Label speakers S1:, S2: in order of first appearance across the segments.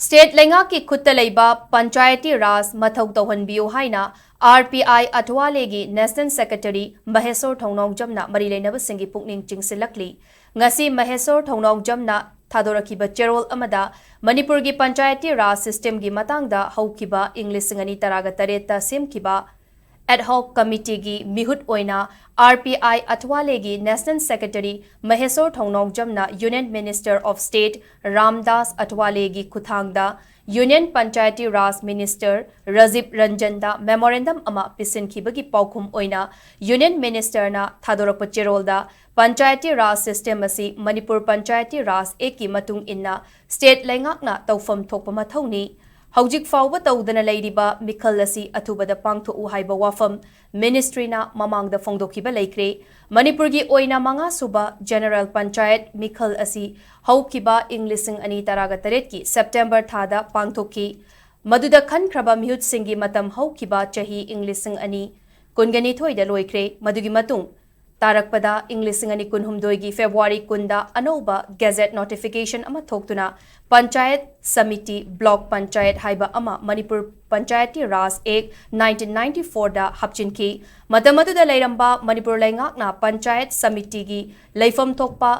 S1: State लेंगा की खुत्ता लेबा पंचायती राज मथौ तौहनबियु हाइना RPI अठवालेगी नेशनल सेक्रेटरी महेश्वर थौनाओजमना मरी लेनबसिंगी पुकनिंग चिंगसिल्लक्ली ngasi Maheshwar Thounaojamna थादोरखिबा चेरोल अमदा मणिपुर की पंचायती राज सिस्टम की मतंगदा हौखिबा इंग्लिश सिंगनी तरागा तरेता सेमखिबा एडहॉक कमिटी की मिहुत ओइना RPI अठवालेगी नेशनल सेक्रेटरी महेश्वर थौनाओजमना union minister of state Ramdas अठवालेगी खुथांगदा यूनियन पंचायती राज मिनिस्टर राजीव रंजनदा मेमोरेंडम अमा पिसिनखिबगी पाउखुम ओइना यूनियन मिनिस्टरना थादोरप चेरोलदा पंचायती राज सिस्टम असी मणिपुर पंचायती राज एक की मतुंग इन्ना स्टेट लेंगाकना तौफम थोकप मथौनी हौजिक फाउबा तौदना लैरिबा मिखल असी अथुबदा पांगथोउ हाइबा वाफम मिनिस्ट्रीना ममांगदा फोंदोखिबा लैख्रे मणिपुर की ओइना मंगा सुबा जनरल पंचायत मिखल असी हौखिबा इंग्लिशिंग अनि तरागा तरेत की सेप्टेम्बर थादा पांगथोखी मदुदा खनख्रबा मिहुत सिंगी मतम हौखिबा चही इंग्लिशिंग अनि कुनगनी थोइदा लोइख्रे मदुगी मतुंग तारकपदा इंग्लिशिंग अनि कुनहुमदोई की फेब्रुआरी कुंदा अनौबा गैजेट नोटिफिकेशन अमा थोक्तुना पंचायत समिति ब्लॉक पंचायत हाइबा अमा मणिपुर पंचायती राज एक 1994 दा हपचिनकी मतमदुदा लैरंबा मणिपुर लैंगाकना पंचायत समिति की लैफम थोकपा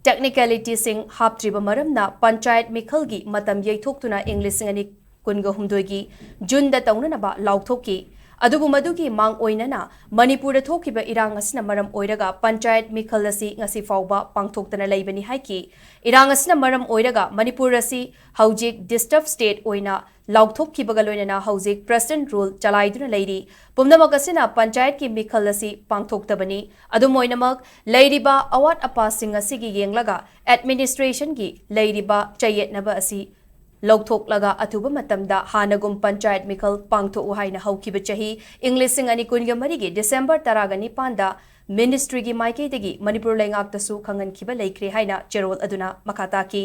S1: टेक्निकलिटी सिंग हापत्रिबा मरमना पंचायत मिखल की मतम यैथोक्तुना इंग्लिशिंग अनि कुनगा हुमदोई की जून दा तौननबा लाउथोकी अदुबु मदुगी मांग ओइनना मणिपुर थोकिबा इरांग असना मरम ओइरगा पंचायत मिखल असी ngasi फाउबा पांगथोक्तना लैबनी हाइकी इरांग असना मरम ओइरगा मणिपुर असी हौजिक डिस्टर्ब स्टेट ओइना लाउथोक्खिबगा लोइनना हौजिक प्रेसिडेंट रूल चलाइदुना लैरी पुमनमक असना पंचायत की मिखल असी पांगथोक्तबनी अदुम ओइनमक लैरिबा अवाट अपासिंग असिगी येंगलगा एडमिनिस्ट्रेशन की लैरिबा चयेतनबा असी लौथोक्लगा अथुबा मतमदा हानगुम पंचायत मिखल पांगथोउ हाइना हौखिबा चही इंग्लिशिंग अनि कुनगा मरिगी डिसेंबर 19 दा मिनिस्ट्री की माइकेदगी मणिपुर लेंगाक्तसु खंगनखिबा लैख्रे हाइना चेरोल अदुना मखाताकी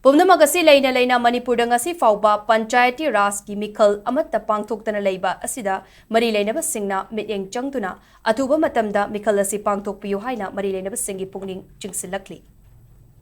S1: पुमनमक असि लैना लैना मणिपुर ngasi फाउबा पंचायती राज की मिखल अमत्ता पांगथोक्तना लैबा असिदा मरी लैनबा सिंगना मित्येंग चंगतुना अथुबा मतमदा मिखल असि पांगथोक्पियु हाइना मरी लैनबा सिंगी पुकनिंग चिंगसिल्लक्ली।